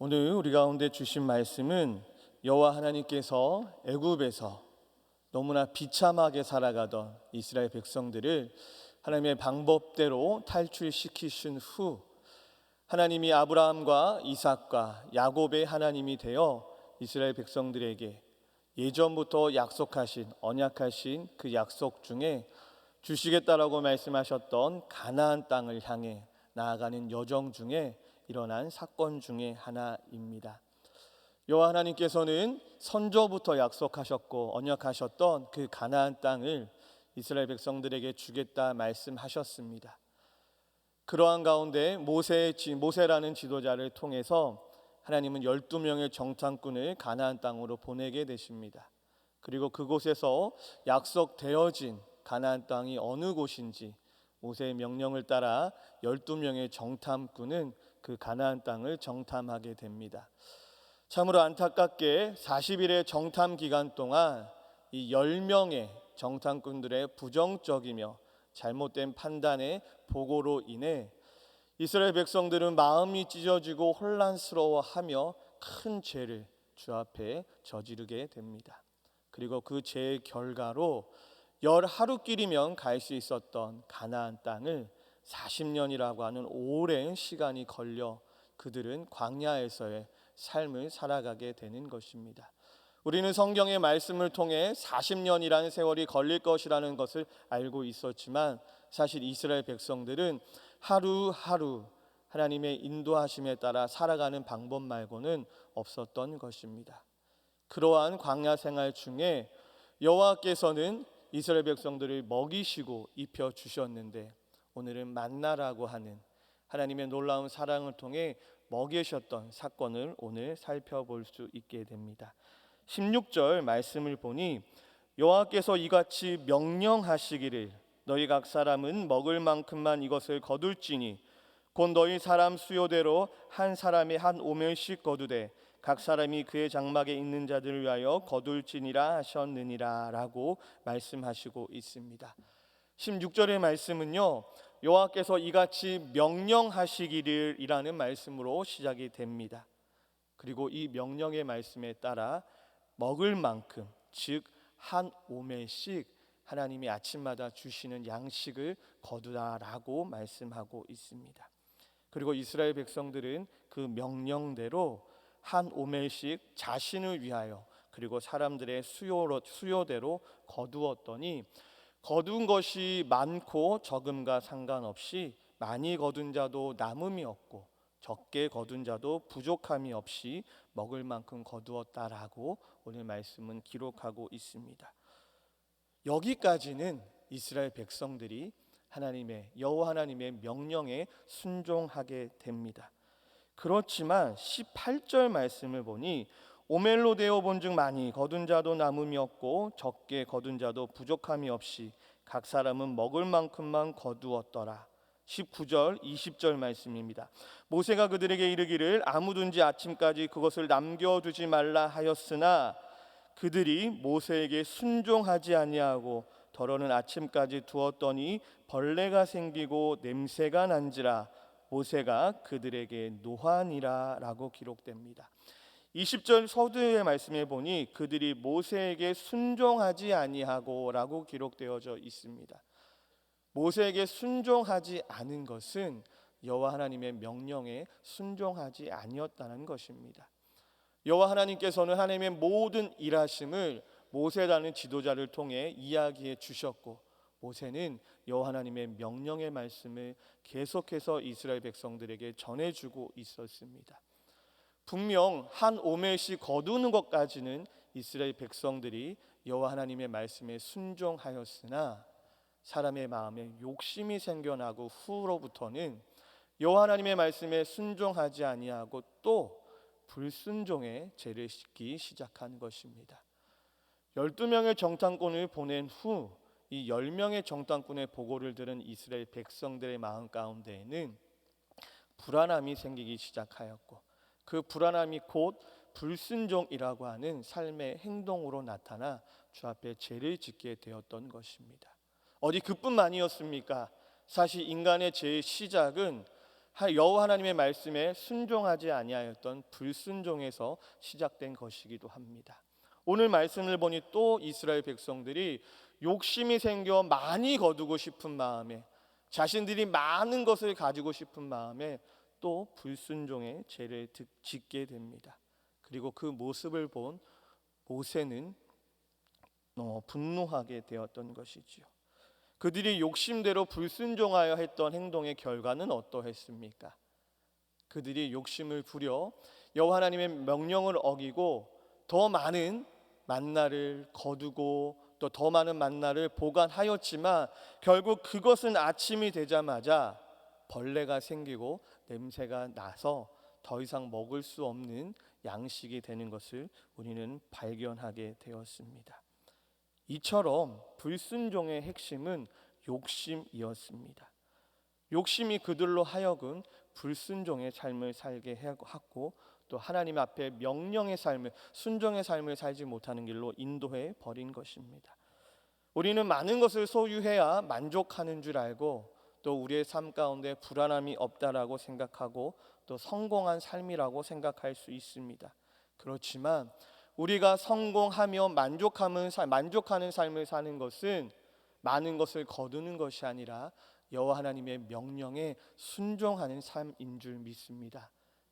오늘 우리 가운데 주신 말씀은 여호와 하나님께서 애굽에서 너무나 비참하게 살아가던 이스라엘 백성들을 하나님의 방법대로 탈출시키신 후 하나님이 아브라함과 이삭과 야곱의 하나님이 되어 이스라엘 백성들에게 예전부터 약속하신 언약하신 그 약속 중에 주시겠다라고 말씀하셨던 가나안 땅을 향해 나아가는 여정 중에 일어난 사건 중에 하나입니다. 여호와 하나님께서는 선조부터 약속하셨고 언약하셨던 그 가나안 땅을 이스라엘 백성들에게 주겠다 말씀하셨습니다. 그러한 가운데 모세라는 지도자를 통해서 하나님은 12명의 정탐꾼을 가나안 땅으로 보내게 되십니다. 그리고 그곳에서 약속되어진 가나안 땅이 어느 곳인지 모세의 명령을 따라 12명의 정탐꾼은 그 가나안 땅을 정탐하게 됩니다. 참으로 안타깝게 40일의 정탐 기간 동안 이 10명의 정탐꾼들의 부정적이며 잘못된 판단의 보고로 인해 이스라엘 백성들은 마음이 찢어지고 혼란스러워하며 큰 죄를 주 앞에 저지르게 됩니다. 그리고 그 죄의 결과로 10하루길이면 갈 수 있었던 가나안 땅을 40년이라고 하는 오랜 시간이 걸려 그들은 광야에서의 삶을 살아가게 되는 것입니다. 우리는 성경의 말씀을 통해 40년이라는 세월이 걸릴 것이라는 것을 알고 있었지만 사실 이스라엘 백성들은 하루하루 하나님의 인도하심에 따라 살아가는 방법 말고는 없었던 것입니다. 그러한 광야 생활 중에 여호와께서는 이스라엘 백성들을 먹이시고 입혀 주셨는데 오늘은 만나라고 하는 하나님의 놀라운 사랑을 통해 먹이셨던 사건을 오늘 살펴볼 수 있게 됩니다. 16절 말씀을 보니 여호와께서 이같이 명령하시기를 너희 각 사람은 먹을 만큼만 이것을 거둘지니 곧 너희 사람 수요대로 한 사람이 한 오멜씩 거두되 각 사람이 그의 장막에 있는 자들을 위하여 거둘지니라 하셨느니라 라고 말씀하시고 있습니다. 16절의 말씀은요, 여호와께서 이같이 명령하시기를 이라는 말씀으로 시작이 됩니다. 그리고 이 명령의 말씀에 따라 먹을 만큼, 즉 한 오멜씩 하나님이 아침마다 주시는 양식을 거두라라고 말씀하고 있습니다. 그리고 이스라엘 백성들은 그 명령대로 한 오멜씩 자신을 위하여 그리고 사람들의 수요대로 거두었더니 거둔 것이 많고 적음과 상관없이 많이 거둔 자도 남음이 없고 적게 거둔 자도 부족함이 없이 먹을 만큼 거두었다라고 오늘 말씀은 기록하고 있습니다. 여기까지는 이스라엘 백성들이 여호와 하나님의 명령에 순종하게 됩니다. 그렇지만 18절 말씀을 보니 오멜로 되어 본즉 많이 거둔 자도 남음이 없고 적게 거둔 자도 부족함이 없이 각 사람은 먹을 만큼만 거두었더라. 19절 20절 말씀입니다. 모세가 그들에게 이르기를 아무든지 아침까지 그것을 남겨두지 말라 하였으나 그들이 모세에게 순종하지 아니하고 더러는 아침까지 두었더니 벌레가 생기고 냄새가 난지라 모세가 그들에게 노하니라 라고 기록됩니다. 20절 서두의 말씀에 보니 그들이 모세에게 순종하지 아니하고 라고 기록되어져 있습니다. 모세에게 순종하지 않은 것은 여호와 하나님의 명령에 순종하지 아니었다는 것입니다. 여호와 하나님께서는 하나님의 모든 일하심을 모세라는 지도자를 통해 이야기해 주셨고 모세는 여호와 하나님의 명령의 말씀을 계속해서 이스라엘 백성들에게 전해주고 있었습니다. 분명 한 오멜씩 거두는 것까지는 이스라엘 백성들이 여호와 하나님의 말씀에 순종하였으나 사람의 마음에 욕심이 생겨나고 후로부터는 여호와 하나님의 말씀에 순종하지 아니하고 또 불순종의 죄를 짓기 시작한 것입니다. 12명의 정탐꾼을 보낸 후 이 10명의 정탐꾼의 보고를 들은 이스라엘 백성들의 마음 가운데에는 불안함이 생기기 시작하였고 그 불안함이 곧 불순종이라고 하는 삶의 행동으로 나타나 주 앞에 죄를 짓게 되었던 것입니다. 어디 그뿐만이었습니까? 사실 인간의 죄의 시작은 여호와 하나님의 말씀에 순종하지 아니하였던 불순종에서 시작된 것이기도 합니다. 오늘 말씀을 보니 또 이스라엘 백성들이 욕심이 생겨 많이 거두고 싶은 마음에, 자신들이 많은 것을 가지고 싶은 마음에 또 불순종의 죄를 짓게 됩니다. 그리고 그 모습을 본 모세는 분노하게 되었던 것이지요. 그들이 욕심대로 불순종하여 했던 행동의 결과는 어떠했습니까? 그들이 욕심을 부려 여호와 하나님의 명령을 어기고 더 많은 만나를 거두고 또 더 많은 만나를 보관하였지만 결국 그것은 아침이 되자마자 벌레가 생기고 냄새가 나서 더 이상 먹을 수 없는 양식이 되는 것을 우리는 발견하게 되었습니다. 이처럼 불순종의 핵심은 욕심이었습니다. 욕심이 그들로 하여금 불순종의 삶을 살게 하고 또 하나님 앞에 명령의 삶을, 순종의 삶을 살지 못하는 길로 인도해 버린 것입니다. 우리는 많은 것을 소유해야 만족하는 줄 알고 또 우리의 삶 가운데 불안함이 없다라고 생각하고 또 성공한 삶이라고 생각할 수 있습니다. 그렇지만 우리가 성공하며 만족하는 삶을 사는 것은 많은 것을 거두는 것이 아니라 여호와 하나님의 명령에 순종하는 삶인 줄 믿습니다.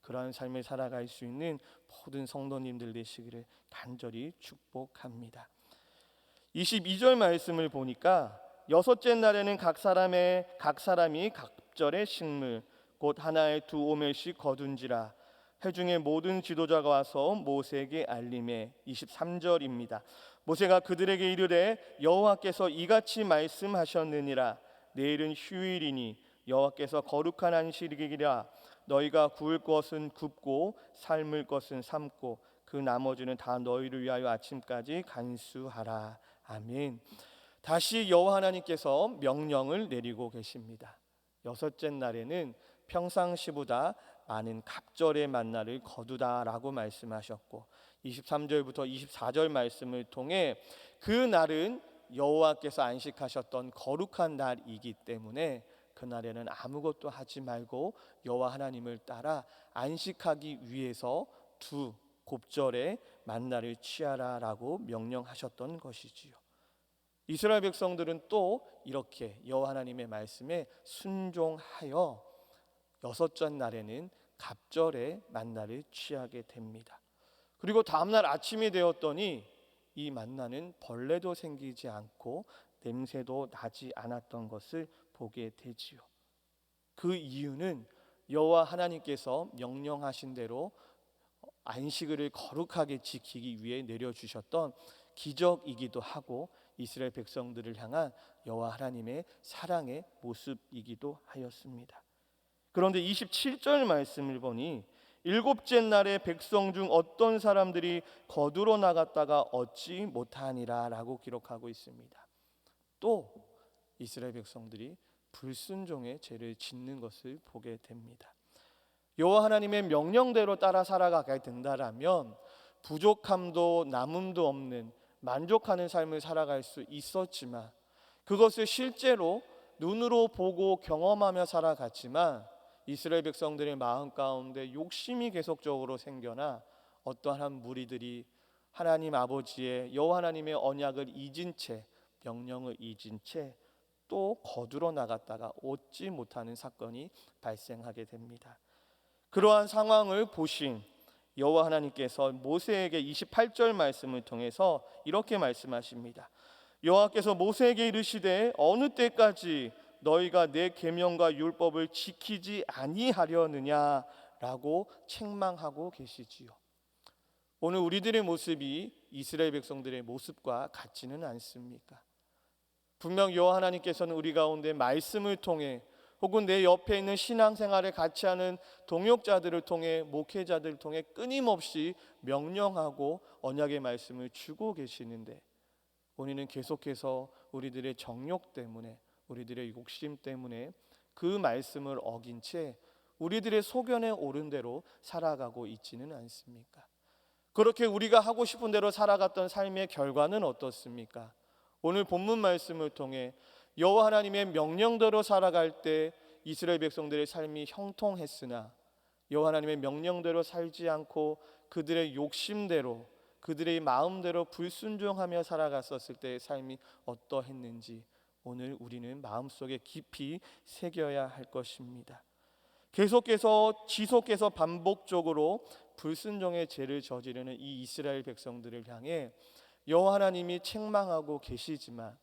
그러한 삶을 살아갈 수 있는 모든 성도님들 되시기를 간절히 축복합니다. 22절 말씀을 보니까 여섯째 날에는 각 사람이 각절의 식물 곧 하나에 2오멜씩 거둔지라. 회중의 모든 지도자가 와서 모세에게 알림해. 23절입니다. 모세가 그들에게 이르되 여호와께서 이같이 말씀하셨느니라. 내일은 휴일이니 여호와께서 거룩한 안식일이라. 너희가 구울 것은 굽고 삶을 것은 삶고 그 나머지는 다 너희를 위하여 아침까지 간수하라. 아멘. 다시 여호와 하나님께서 명령을 내리고 계십니다. 여섯째 날에는 평상시보다 많은 갑절의 만나를 거두다라고 말씀하셨고 23절부터 24절 말씀을 통해 그 날은 여호와께서 안식하셨던 거룩한 날이기 때문에 그날에는 아무것도 하지 말고 여호와 하나님을 따라 안식하기 위해서 2곱절의 만나를 취하라라고 명령하셨던 것이지요. 이스라엘 백성들은 또 이렇게 여호와 하나님의 말씀에 순종하여 여섯째 날에는 갑절의 만나를 취하게 됩니다. 그리고 다음날 아침이 되었더니 이 만나는 벌레도 생기지 않고 냄새도 나지 않았던 것을 보게 되지요. 그 이유는 여호와 하나님께서 명령하신 대로 안식일을 거룩하게 지키기 위해 내려주셨던 기적이기도 하고 이스라엘 백성들을 향한 여호와 하나님의 사랑의 모습이기도 하였습니다. 그런데 27절 말씀을 보니 일곱째 날에 백성 중 어떤 사람들이 거두러 나갔다가 얻지 못하니라 라고 기록하고 있습니다. 또 이스라엘 백성들이 불순종의 죄를 짓는 것을 보게 됩니다. 여호와 하나님의 명령대로 따라 살아가게 된다라면 부족함도 남음도 없는 만족하는 삶을 살아갈 수 있었지만 그것을 실제로 눈으로 보고 경험하며 살아갔지만 이스라엘 백성들의 마음 가운데 욕심이 계속적으로 생겨나 어떠한 무리들이 하나님 아버지의 여호와 하나님의 언약을 잊은 채 명령을 잊은 채 또 거두러 나갔다가 얻지 못하는 사건이 발생하게 됩니다. 그러한 상황을 보신 여호와 하나님께서 모세에게 28절 말씀을 통해서 이렇게 말씀하십니다. 여호와께서 모세에게 이르시되 어느 때까지 너희가 내 계명과 율법을 지키지 아니하려느냐라고 책망하고 계시지요. 오늘 우리들의 모습이 이스라엘 백성들의 모습과 같지는 않습니까? 분명 여호와 하나님께서는 우리 가운데 말씀을 통해 혹은 내 옆에 있는 신앙생활을 같이 하는 동역자들을 통해 목회자들을 통해 끊임없이 명령하고 언약의 말씀을 주고 계시는데 우리는 계속해서 우리들의 정욕 때문에 우리들의 욕심 때문에 그 말씀을 어긴 채 우리들의 소견에 오른 대로 살아가고 있지는 않습니까? 그렇게 우리가 하고 싶은 대로 살아갔던 삶의 결과는 어떻습니까? 오늘 본문 말씀을 통해 여호와 하나님의 명령대로 살아갈 때 이스라엘 백성들의 삶이 형통했으나 여호와 하나님의 명령대로 살지 않고 그들의 욕심대로 그들의 마음대로 불순종하며 살아갔었을 때의 삶이 어떠했는지 오늘 우리는 마음속에 깊이 새겨야 할 것입니다. 계속해서 지속해서 반복적으로 불순종의 죄를 저지르는 이 이스라엘 백성들을 향해 여호와 하나님이 책망하고 계시지만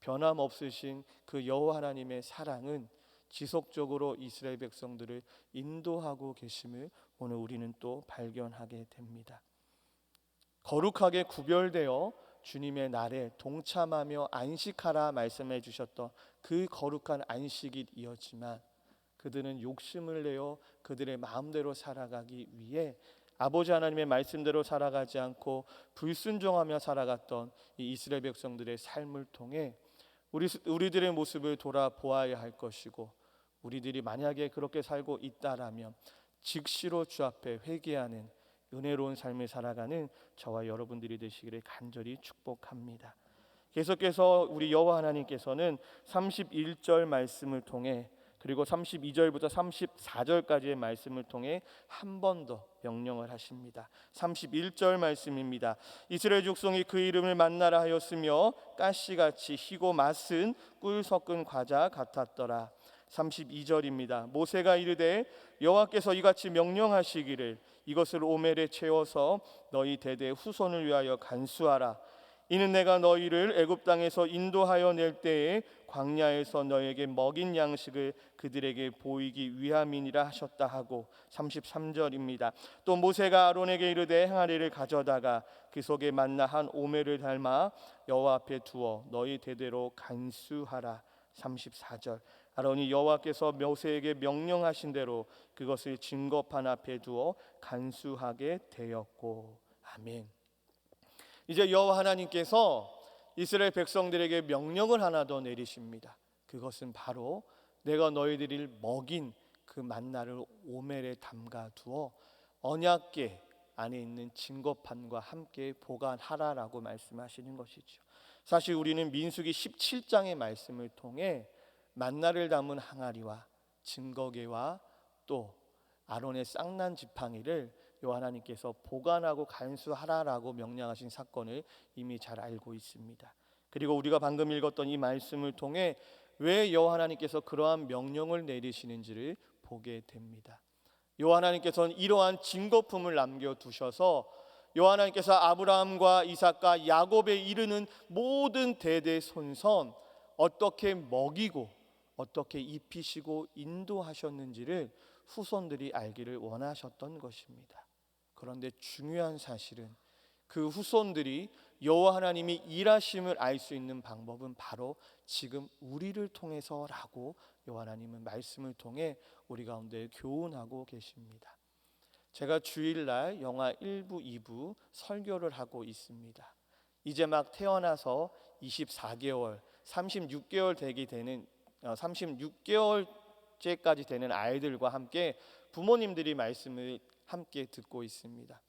변함없으신 그 여호와 하나님의 사랑은 지속적으로 이스라엘 백성들을 인도하고 계심을 오늘 우리는 또 발견하게 됩니다. 거룩하게 구별되어 주님의 날에 동참하며 안식하라 말씀해 주셨던 그 거룩한 안식이 이었지만 그들은 욕심을 내어 그들의 마음대로 살아가기 위해 아버지 하나님의 말씀대로 살아가지 않고 불순종하며 살아갔던 이 이스라엘 백성들의 삶을 통해 우리들의 모습을 돌아보아야 할 것이고, 우리들이 만약에 그렇게 살고 있다라면 즉시로 주 앞에 회개하는 은혜로운 삶을 살아가는 저와 여러분들이 되시기를 간절히 축복합니다. 계속해서 우리 여호와 하나님께서는 31절 말씀을 통해 그리고 32절부터 34절까지의 말씀을 통해 한 번 더 명령을 하십니다. 31절 말씀입니다. 이스라엘 족속이 그 이름을 만나라 하였으며 가시같이 희고 맛은 꿀 섞은 과자 같았더라. 32절입니다. 모세가 이르되 여호와께서 이같이 명령하시기를 이것을 오멜에 채워서 너희 대대 후손을 위하여 간수하라. 이는 내가 너희를 애굽 땅에서 인도하여 낼 때에 광야에서 너에게 먹인 양식을 그들에게 보이기 위함이니라 하셨다 하고, 33절입니다. 또 모세가 아론에게 이르되 항아리를 가져다가 그 속에 만나 한 오멜을 닮아 여호와 앞에 두어 너희 대대로 간수하라. 34절. 아론이 여호와께서 모세에게 명령하신 대로 그것을 증거판 앞에 두어 간수하게 되었고. 아멘. 이제 여호와 하나님께서 이스라엘 백성들에게 명령을 하나 더 내리십니다. 그것은 바로 내가 너희들을 먹인 그 만나를 오멜에 담가 두어 언약궤 안에 있는 증거판과 함께 보관하라라고 말씀하시는 것이죠. 사실 우리는 민수기 17장의 말씀을 통해 만나를 담은 항아리와 증거궤와 또 아론의 쌍난 지팡이를 여호와 하나님께서 보관하고 간수하라라고 명령하신 사건을 이미 잘 알고 있습니다. 그리고 우리가 방금 읽었던 이 말씀을 통해 왜 여호와 하나님께서 그러한 명령을 내리시는지를 보게 됩니다. 여호와 하나님께서는 이러한 증거품을 남겨두셔서 여호와 하나님께서 아브라함과 이삭과 야곱에 이르는 모든 대대 손선 어떻게 먹이고 어떻게 입히시고 인도하셨는지를 후손들이 알기를 원하셨던 것입니다. 그런데 중요한 사실은 그 후손들이 여호와 하나님이 일하심을 알 수 있는 방법은 바로 지금 우리를 통해서라고 여호와 하나님은 말씀을 통해 우리 가운데 교훈하고 계십니다. 제가 주일날 영화 1부, 2부 설교를 하고 있습니다. 이제 막 태어나서 24개월, 36개월째까지 되는 아이들과 함께 부모님들이 말씀을 함께 듣고 있습니다.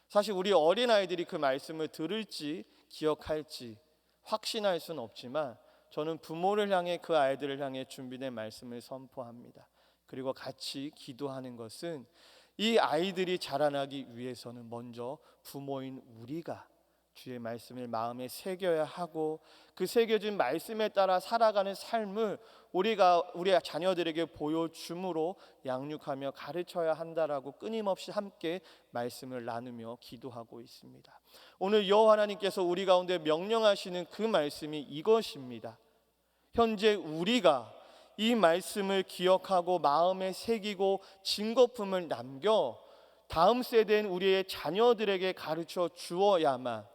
사실 우리 어린아이들이 그 말씀을 들을지 기억할지 확신할 수는 없지만 저는 부모를 향해 그 아이들을 향해 준비된 말씀을 선포합니다. 그리고 같이 기도하는 것은 이 아이들이 자라나기 위해서는 먼저 부모인 우리가 주의 말씀을 마음에 새겨야 하고 그 새겨진 말씀에 따라 살아가는 삶을 우리가 우리 자녀들에게 보여줌으로 양육하며 가르쳐야 한다라고 끊임없이 함께 말씀을 나누며 기도하고 있습니다. 오늘 여호와 하나님께서 우리 가운데 명령하시는 그 말씀이 이것입니다. 현재 우리가 이 말씀을 기억하고 마음에 새기고 증거품을 남겨 다음 세대인 우리의 자녀들에게 가르쳐 주어야만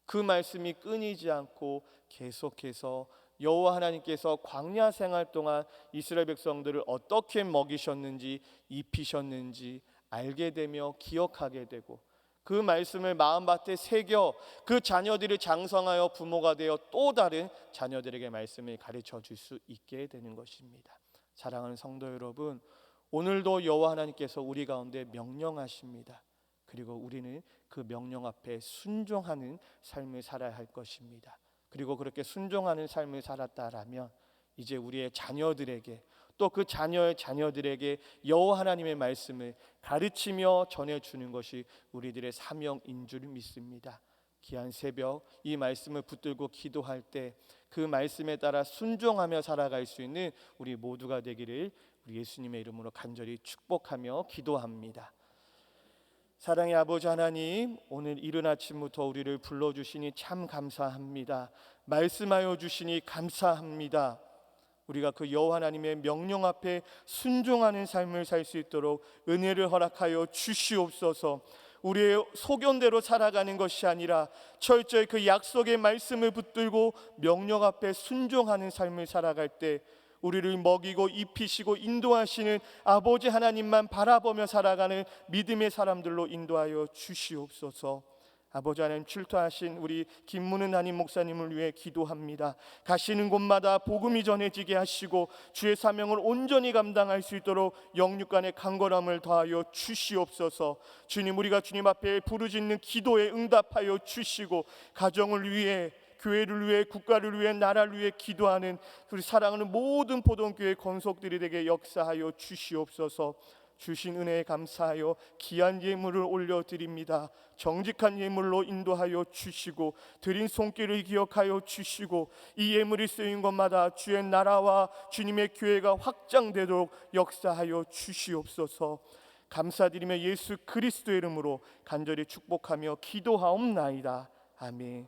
그 말씀이 끊이지 않고 계속해서 여호와 하나님께서 광야 생활 동안 이스라엘 백성들을 어떻게 먹이셨는지 입히셨는지 알게 되며 기억하게 되고 그 말씀을 마음밭에 새겨 그 자녀들이 장성하여 부모가 되어 또 다른 자녀들에게 말씀을 가르쳐 줄 수 있게 되는 것입니다. 사랑하는 성도 여러분, 오늘도 여호와 하나님께서 우리 가운데 명령하십니다. 그리고 우리는 그 명령 앞에 순종하는 삶을 살아야 할 것입니다. 그리고 그렇게 순종하는 삶을 살았다라면 이제 우리의 자녀들에게 또 그 자녀의 자녀들에게 여호와 하나님의 말씀을 가르치며 전해주는 것이 우리들의 사명인 줄 믿습니다. 귀한 새벽 이 말씀을 붙들고 기도할 때 그 말씀에 따라 순종하며 살아갈 수 있는 우리 모두가 되기를 우리 예수님의 이름으로 간절히 축복하며 기도합니다. 사랑의 아버지 하나님, 오늘 이른 아침부터 우리를 불러주시니 참 감사합니다. 말씀하여 주시니 감사합니다. 우리가 그 여호와 하나님의 명령 앞에 순종하는 삶을 살 수 있도록 은혜를 허락하여 주시옵소서. 우리의 소견대로 살아가는 것이 아니라 철저히 그 약속의 말씀을 붙들고 명령 앞에 순종하는 삶을 살아갈 때 우리를 먹이고 입히시고 인도하시는 아버지 하나님만 바라보며 살아가는 믿음의 사람들로 인도하여 주시옵소서. 아버지 하나님, 출두하신 우리 김문은 담임 목사님을 위해 기도합니다. 가시는 곳마다 복음이 전해지게 하시고 주의 사명을 온전히 감당할 수 있도록 영육간의 강건함을 더하여 주시옵소서. 주님, 우리가 주님 앞에 부르짖는 기도에 응답하여 주시고 가정을 위해, 교회를 위해, 국가를 위해, 나라를 위해 기도하는 우리 사랑하는 모든 포동교회 건속들이 되게 역사하여 주시옵소서. 주신 은혜에 감사하여 귀한 예물을 올려드립니다. 정직한 예물로 인도하여 주시고 드린 손길을 기억하여 주시고 이 예물이 쓰인 곳마다 주의 나라와 주님의 교회가 확장되도록 역사하여 주시옵소서. 감사드리며 예수 그리스도의 이름으로 간절히 축복하며 기도하옵나이다. 아멘.